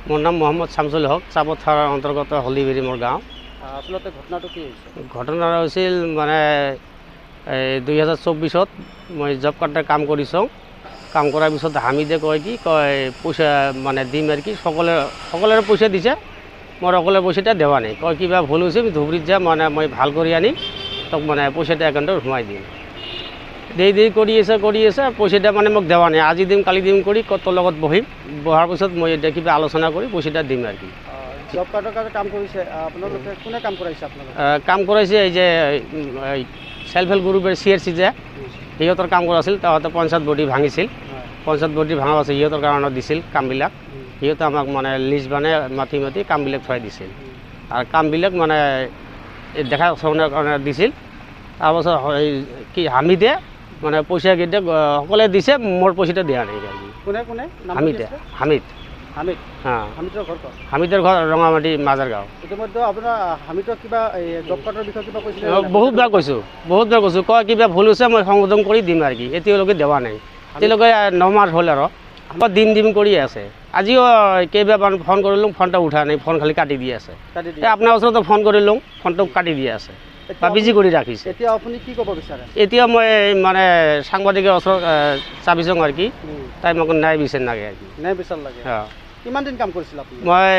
মোৰ নাম মোহাম্মদ শামছুল হক, চাবত থানাৰ অন্তৰ্গত হলিবেৰী মোৰ গাঁও। আচলতে ঘটনাটো কি হৈছে? ঘটনা হৈছিল মানে 2024 মই জব কাৰ্ডৰ কাম কৰিছোঁ। কাম কৰাৰ পিছত হামিদে কয় পইচা মানে দিম আৰু কি সকলোৰে পইচা দিছে, মোৰ অকলে পইচাটা দেৱা নাই। কয় কিবা ভুল হৈছে, ধুবুৰীত যাম মানে মই ভাল কৰি আনি তোক মানে পইচাটা একাউণ্টত সোমাই দিম। দেৰি কৰি আছে পইচাটা মানে মোক দেৱা নাই। আজি দিম কালি দিম কৰি তোৰ লগত বহাৰ পিছত মই এতিয়া কিবা আলোচনা কৰি পইচাটা দিম আৰু কি। জব কাৰ্ডৰ কাৰণে কাম কৰিছে আপোনালোকে? কোনে কাম কৰাইছে আপোনালোকে? কাম কৰাইছে এই যে সেল্ফ হেল্প গ্ৰুপৰ CRC যে সিহঁতৰ কাম কৰাইছিল। তাহাঁতে পঞ্চায়ত বডি ভাঙিছিল, পঞ্চায়ত বডি ভাঙা আছে সিহঁতৰ কাৰণে দিছিল কামবিলাক। সিহঁতে আমাক মানে লিষ্ট বানে মাতি কামবিলাক থোৱাই দিছিল আৰু কামবিলাক মানে দেখা শুনাৰ কাৰণে দিছিল। তাৰপাছত কি হামিদে মানে পইচাকেইটা সকলোৱে দিছে, মোৰ পইচাটা দিয়া নাই। কোনে কোনে? হামিদ হ্যাঁ। হামিদৰ ঘৰ ৰঙামাটি মাজাৰ গাঁও। ইতিমধ্যে আপোনাৰ হামিদৰ কিবা জব কাৰ্ডৰ বিষয়ে কিবা কৈছিলে? বহুতবাৰ কৈছোঁ কয় কিবা ভুল হৈছে মই সংশোধন কৰি দিম আৰু কি। এতিয়ালৈকে দেৱা নাই। এতিয়ালৈকে 9 মাহ হ'ল আৰু দিম কৰি আছে। আজিও কেইবাবাৰ ফোন কৰিলোঁ, ফোনটা উঠা নাই, ফোন খালি কাটি দি আছে। আপোনাৰ ওচৰতো ফোন কৰিলোঁ, ফোনটো কাটি দি আছে বা বিজি কৰি ৰাখিছে। এতিয়া আপুনি কি ক'ব বিচাৰে? এতিয়া মই মানে সাংবাদিকৰ ওচৰত চাবিছোঁ আৰু কি, তাই মোক ন্যায় বিচাৰ লাগে আৰু কি। ন্যায় বিচাৰ লাগে? কিমান দিন কাম কৰিছিল আপুনি? মই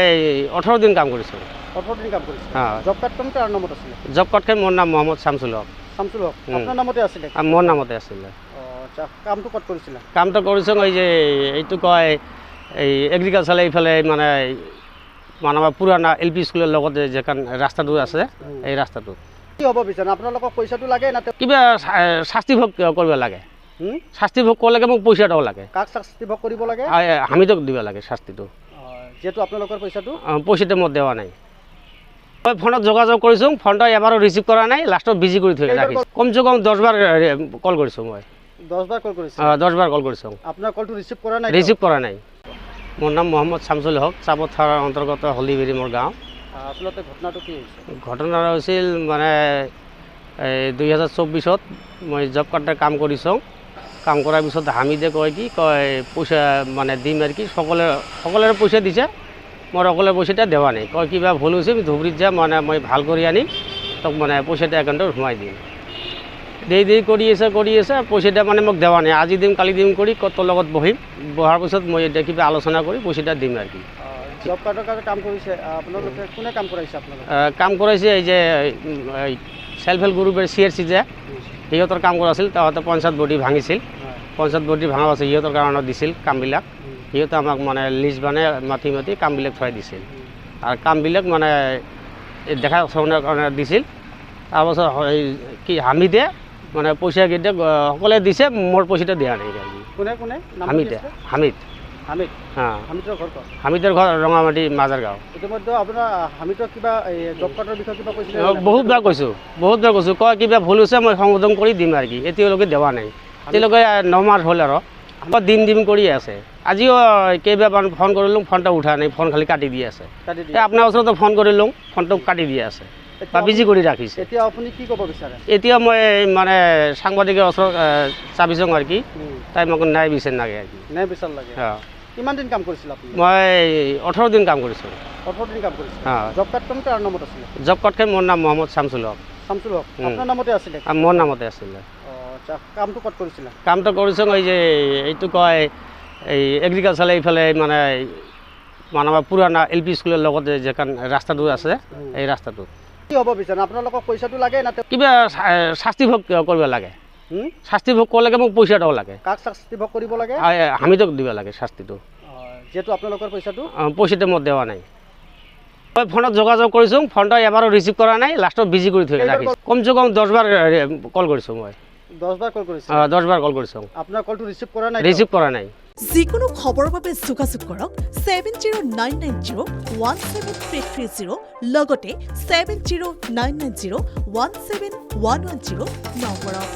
18 দিন কাম কৰিছোঁ। 18 দিন কাম কৰিছিল? জব কাৰ্ডখন কাৰ নামত আছিলে? জব কাৰ্ডখন মোৰ নাম মোহাম্মদ শামছুল হক। শামছুল হক আপোনাৰ নামতে আছিলে? মোৰ নামতে আছিলে। আচ্ছা, কামটো ক'ত কৰিছিলে? কামটো কৰিছোঁ এই যে এইটো কয় এই এগ্ৰিকালচাৰ এইফালে মানে আমাৰ পুৰাণা LP স্কুলৰ লগতে যেখন ৰাস্তাটো আছে, এই ৰাস্তাটো। কি হ'ব বিচাৰে? আপোনালোকক পইচাটো লাগে না কিবা শাস্তি ভোগ কৰিব লাগে? শাস্তি ভোগ কৰিব লাগে, মোক পইচাটাও লাগে। কাক শাস্তি ভোগ কৰিব লাগে? হামিদক দিব লাগে শাস্তিটো। যেহেতু আপোনালোকৰ পইচাটো মই দেৱা নাই। মই ফোনত যোগাযোগ কৰিছোঁ, ফোনটা এবাৰো ৰিচিভ কৰা নাই, লাষ্টত বিজি কৰি থৈ ৰাখিছোঁ। কমচে কম 10 বাৰ কল কৰিছোঁ মই। 10 বাৰ কল কৰিছে? 10 বাৰ কল কৰিছোঁ। আপোনাৰ কলটো ৰিচিভ কৰা নাই? ৰিচিভ কৰা নাই। মোৰ নাম মোহাম্মদ শামছুল হক, চাবত থানাৰ অন্তৰ্গত হলিবেৰী মোৰ গাঁও। আচলতে ঘটনাটো কি হৈছে? ঘটনা হৈছিল মানে 2024 মই জব কাৰ্ডৰ কাম কৰিছোঁ। কাম কৰাৰ পিছত হামিদে কয় পইচা মানে দিম আৰু কি সকলোৰে পইচা দিছে, মোৰ অকলে পইচাটা দেৱা নাই। কয় কিবা ভুল হৈছে, ধুবুৰীত যাম মানে মই ভাল কৰি আনি তোক মানে পইচাটা একাউণ্টত সোমাই দিম। দেৰি কৰি আছে পইচাটা মানে মোক দেৱা নাই। আজি দিম কালি দিম কৰি তোৰ লগত বহাৰ পিছত মই এতিয়া কিবা আলোচনা কৰি পইচাটা দিম আৰু কি। জব কাৰ্ডৰ কাৰণে কাম কৰিছে আপোনালোকে? কোনে কাম কৰাইছে আপোনালোকে? কাম কৰাইছে এই যে সেল্ফ হেল্প গ্ৰুপৰ CRC যে সিহঁতৰ কাম কৰাইছিল। তাহাঁতে পঞ্চায়ত বডি ভাঙিছিল, পঞ্চায়ত বডি ভাঙা আছে সিহঁতৰ কাৰণে দিছিল কামবিলাক। সিহঁতে আমাক মানে লিষ্ট বানে মাতি কামবিলাক থোৱাই দিছিল আৰু কামবিলাক মানে দেখা শুনাৰ কাৰণে দিছিল। তাৰপাছত কি হামিদে মানে পইচাকেইটা সকলোৱে দিছে, মোৰ পইচাটা দিয়া নাই। কোনে কোনে? হামিদৰ ঘৰ ৰঙামাটি মাজাৰ গাঁও। ইতিমধ্যে আপোনাৰ হামিদৰ কিবা জব কাৰ্ডৰ বিষয়ে কিবা কৈছিলে? বহুতবাৰ কৈছোঁ কয় কিবা ভুল হৈছে মই সংশোধন কৰি দিম আৰু কি। এতিয়ালৈকে দেৱা নাই। এতিয়ালৈকে 9 মাহ হ'ল আৰু দিম কৰি আছে। আজিও কেইবাবাৰ ফোন কৰিলোঁ, ফোনটা উঠা নাই, ফোন খালি কাটি দি আছে। আপোনাৰ ওচৰতো ফোন কৰিলোঁ, ফোনটো কাটি দি আছে বা বিজি কৰি ৰাখিছে। এতিয়া আপুনি কি ক'ব বিচাৰে? এতিয়া মই মানে সাংবাদিকৰ ওচৰত চাবিছোঁ আৰু কি, তাই মোক ন্যায় বিচাৰ লাগে আৰু কি। ন্যায় বিচাৰ লাগে? কিমান দিন কাম কৰিছিল আপুনি? মই 18 দিন কাম কৰিছোঁ। 18 দিন কাম কৰিছিল? জব কাৰ্ডখন কাৰ নামত আছিলে? জব কাৰ্ডখন মোৰ নাম মোহাম্মদ শামছুল হক। শামছুল হক আপোনাৰ নামতে আছিলে? মোৰ নামতে আছিলে। আচ্ছা, কামটো ক'ত কৰিছিলে? কামটো কৰিছোঁ এই যে এইটো কয় এই এগ্ৰিকালচাৰ এইফালে মানে আমাৰ পুৰাণা LP স্কুলৰ লগতে যেখন ৰাস্তাটো আছে, এই ৰাস্তাটো। কি হ'ব বিচাৰে? আপোনালোকক পইচাটো লাগে না কিবা শাস্তি ভোগ কৰিব লাগে? শাস্তি ভোগ কৰিব লাগে, মোক পইচাটাও লাগে। কাক শাস্তি ভোগ কৰিব লাগে? হামিদক দিব লাগে শাস্তিটো। যেহেতু আপোনালোকৰ পইচাটো মই দেৱা নাই। মই ফোনত যোগাযোগ কৰিছোঁ, ফোনটা এবাৰো ৰিচিভ কৰা নাই, লাষ্টত বিজি কৰি থৈ ৰাখিছোঁ। কমচে কম 10 বাৰ কল কৰিছোঁ মই। 10 বাৰ কল কৰিছে? 10 বাৰ কল কৰিছোঁ। আপোনাৰ কলটো ৰিচিভ কৰা নাই? ৰিচিভ কৰা নাই। যিকোনো খবৰৰ বাবে যোগাযোগ কৰক 7099017330 লগতে 7099017110 নম্বৰত।